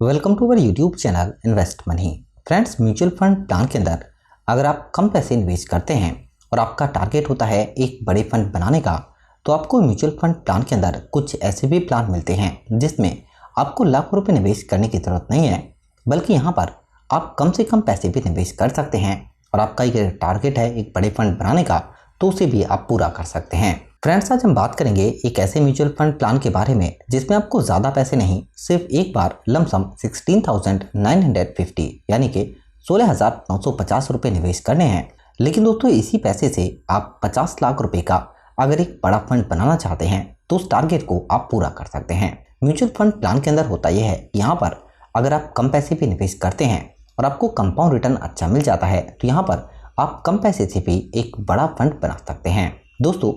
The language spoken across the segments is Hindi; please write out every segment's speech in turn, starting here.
Welcome to our YouTube channel invest money. Friends, mutual fund plan के अंदर अगर आप कम पैसे निवेश करते हैं और आपका टारगेट होता है एक बड़े फंड बनाने का, तो आपको म्यूचुअल फंड प्लान के अंदर कुछ ऐसे भी प्लान मिलते हैं जिसमें आपको लाखों रुपए निवेश करने की ज़रूरत नहीं है, बल्कि यहाँ पर आप कम से कम पैसे भी निवेश कर सकते हैं और आपका ये टारगेट है एक बड़े फंड बनाने का, तो उसे भी आप पूरा कर सकते हैं। फ्रेंड्स, आज हम बात करेंगे एक ऐसे म्यूचुअल फंड प्लान के बारे में जिसमें आपको ज़्यादा पैसे नहीं, सिर्फ एक बार लमसम 16,950 यानी कि 16,950 रुपये निवेश करने हैं। लेकिन दोस्तों, इसी पैसे से आप 50 लाख रुपए का अगर एक बड़ा फंड बनाना चाहते हैं तो उस टारगेट को आप पूरा कर सकते हैं। म्यूचुअल फंड प्लान के अंदर होता यह है कि यहाँ पर अगर आप कम पैसे भी निवेश करते हैं और आपको कंपाउंड रिटर्न अच्छा मिल जाता है, तो यहाँ पर आप कम पैसे से भी एक बड़ा फंड बना सकते हैं। दोस्तों,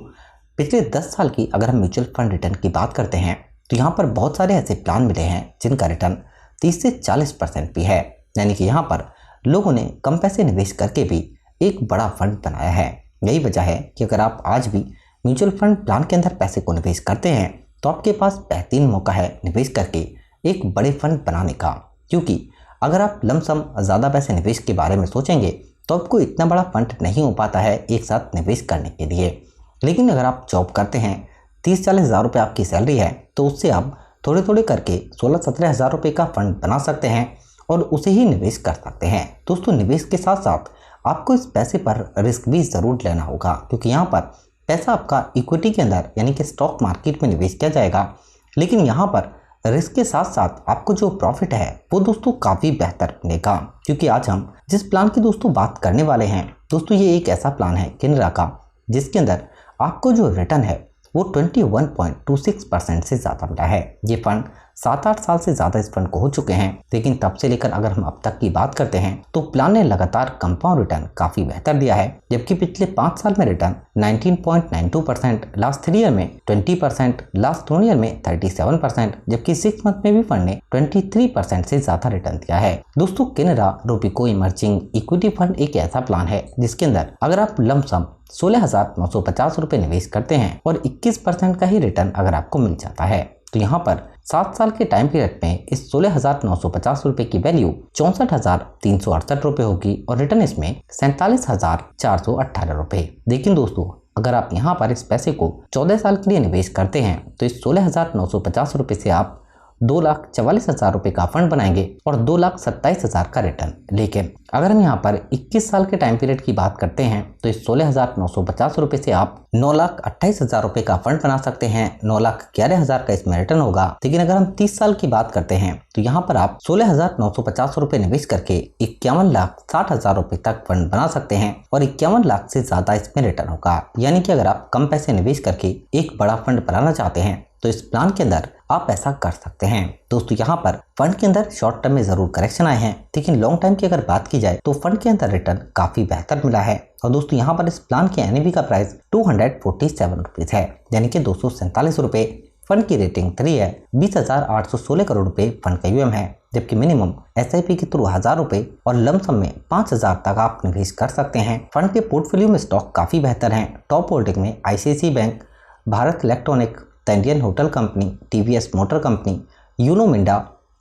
पिछले 10 साल की अगर हम म्यूचुअल फंड रिटर्न की बात करते हैं तो यहाँ पर बहुत सारे ऐसे प्लान मिले हैं जिनका रिटर्न 30 से 40% भी है। यानी कि यहाँ पर लोगों ने कम पैसे निवेश करके भी एक बड़ा फंड बनाया है। यही वजह है कि अगर आप आज भी म्यूचुअल फंड प्लान के अंदर पैसे को निवेश करते हैं तो आपके पास बेहतरीन मौका है निवेश करके एक बड़े फंड बनाने का। क्योंकि अगर आप लमसम ज़्यादा पैसे निवेश के बारे में सोचेंगे तो आपको इतना बड़ा फंड नहीं हो पाता है एक साथ निवेश करने के लिए। लेकिन अगर आप जॉब करते हैं, 30-40 हज़ार रुपये आपकी सैलरी है, तो उससे आप थोड़े थोड़े करके 16-17 हज़ार रुपये का फंड बना सकते हैं और उसे ही निवेश कर सकते हैं। दोस्तों, निवेश के साथ साथ आपको इस पैसे पर रिस्क भी ज़रूर लेना होगा, क्योंकि यहाँ पर पैसा आपका इक्विटी के अंदर यानी कि स्टॉक मार्केट में निवेश किया जाएगा। लेकिन यहाँ पर रिस्क के साथ साथ आपको जो प्रॉफिट है वो दोस्तों काफ़ी बेहतर मिलेगा। क्योंकि आज हम जिस प्लान की दोस्तों बात करने वाले हैं, दोस्तों ये एक ऐसा प्लान है कैनरा का जिसके अंदर आपको जो रिटर्न है वो 21.26% से ज़्यादा मिला है। ये फंड 7-8 साल से ज़्यादा इस फंड को हो चुके हैं, लेकिन तब से लेकर अगर हम अब तक की बात करते हैं तो प्लान ने लगातार कंपाउंड रिटर्न काफ़ी बेहतर दिया है। जबकि पिछले 5 साल में रिटर्न 19.92%, लास्ट 3 ईयर में 20%, लास्ट 1 ईयर में 37%, जबकि 6 मंथ में भी फंड ने 23% से ज़्यादा रिटर्न दिया है। दोस्तों, Canara Robeco emerging equity fund एक ऐसा प्लान है जिसके अंदर अगर आप लमसम 16,950 रुपये निवेश करते हैं और 21% का ही रिटर्न अगर आपको मिल जाता है, तो यहाँ पर 7 साल के टाइम पीरियड में इस 16,950 रुपये की वैल्यू 64,368 रुपये होगी और रिटर्न इसमें 47,418 रुपये। लेकिन दोस्तों, अगर आप यहाँ पर इस पैसे को 14 साल के लिए निवेश करते हैं तो इस 16,950 रुपये से आप 2,44,000 रुपये का फंड बनाएंगे और 2,27,000 का रिटर्न। लेकिन अगर हम यहाँ पर 21 साल के टाइम पीरियड की बात करते हैं तो इस 16,950 रुपये से आप 9,28,000 रुपये का फंड बना सकते हैं। 9,11,000 का इसमें रिटर्न होगा। लेकिन अगर हम 30 साल की बात करते हैं तो यहाँ पर आप 16,950 रुपये निवेश करके 51,60,000 रुपये तक फंड बना सकते हैं और 51 लाख से ज्यादा इसमें रिटर्न होगा। यानी कि अगर आप कम पैसे निवेश करके एक बड़ा फंड बनाना चाहते हैं तो इस प्लान के अंदर आप ऐसा कर सकते हैं। दोस्तों, यहाँ पर फंड के अंदर शॉर्ट टर्म में जरूर करेक्शन आए हैं, लेकिन लॉन्ग टाइम की अगर बात की जाए तो फंड के अंदर रिटर्न काफी बेहतर मिला है। और दोस्तों, यहाँ पर इस प्लान के एनएवी का प्राइस 247 रुपीज है, यानी कि 247 रुपये। फंड की रेटिंग 3 है। 20,816 करोड़ रुपए फंड का यूएम है, जबकि मिनिमम एसआईपी के थ्रू 1,000 रुपए और लमसम में 5,000 तक आप निवेश कर सकते हैं। फंड के पोर्टफोलियो में स्टॉक काफी बेहतर हैं। टॉप होल्डिंग में ICICI bank, Bharat electronic, the Indian hotel company, TVS motor company, Uno Minda,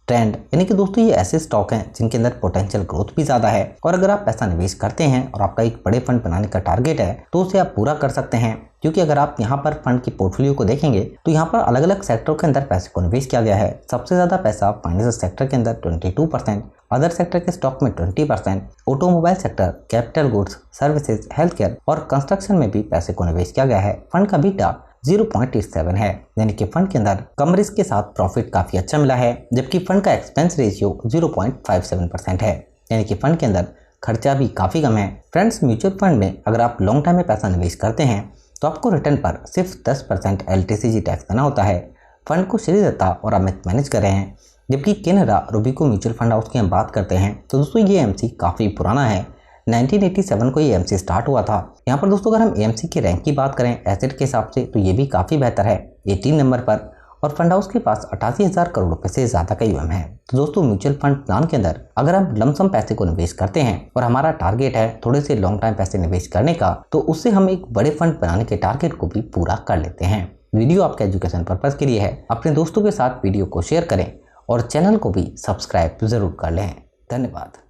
trend, यानी कि दोस्तों ये ऐसे स्टॉक हैं जिनके अंदर पोटेंशियल ग्रोथ भी ज़्यादा है। और अगर आप पैसा निवेश करते हैं और आपका एक बड़े फंड बनाने का टारगेट है तो उसे आप पूरा कर सकते हैं। क्योंकि अगर आप यहाँ पर फंड की पोर्टफोलियो को देखेंगे तो यहाँ पर अलग अलग सेक्टरों के अंदर पैसे को निवेश किया गया है। सबसे ज़्यादा पैसा फाइनेंशियल सेक्टर के अंदर 22%, अदर सेक्टर के स्टॉक में 20%, automobile sector, capital goods, services, health care और कंस्ट्रक्शन में भी पैसे को निवेश किया गया है। फंड का बीटा 0.87 है, यानी कि फंड के अंदर कम रिस्क के साथ प्रॉफिट काफी अच्छा मिला है। जबकि फंड का एक्सपेंस रेशियो 0.57% है, यानी कि फंड के अंदर खर्चा भी काफी कम है। फ्रेंड्स, म्यूचुअल फंड में अगर आप लॉन्ग टाइम में पैसा निवेश करते हैं तो आपको रिटर्न पर सिर्फ 10% एलटीसीजी टैक्स देना होता है। फंड को श्री दत्ता और अमित मैनेज कर रहे हैं। जबकि Canara Robeco mutual fund house की हम बात करते हैं तो दोस्तों ये एमसी काफी पुराना है। 1987 को ये एमसी स्टार्ट हुआ था। यहाँ पर दोस्तों अगर हम एमसी की रैंक की बात करें एसेट के हिसाब से तो ये भी काफ़ी बेहतर है, 18 नंबर पर। और फंड हाउस के पास 88,000 करोड़ रुपए से ज़्यादा का यूएम है। तो दोस्तों, म्यूचुअल फंड प्लान के अंदर अगर हम लमसम पैसे को निवेश करते हैं और हमारा टारगेट है थोड़े से लॉन्ग टाइम पैसे निवेश करने का, तो उससे हम एक बड़े फंड बनाने के टारगेट को भी पूरा कर लेते हैं। वीडियो आपके एजुकेशन पर्पज़ के लिए है। अपने दोस्तों के साथ वीडियो को शेयर करें और चैनल को भी सब्सक्राइब ज़रूर कर लें। धन्यवाद।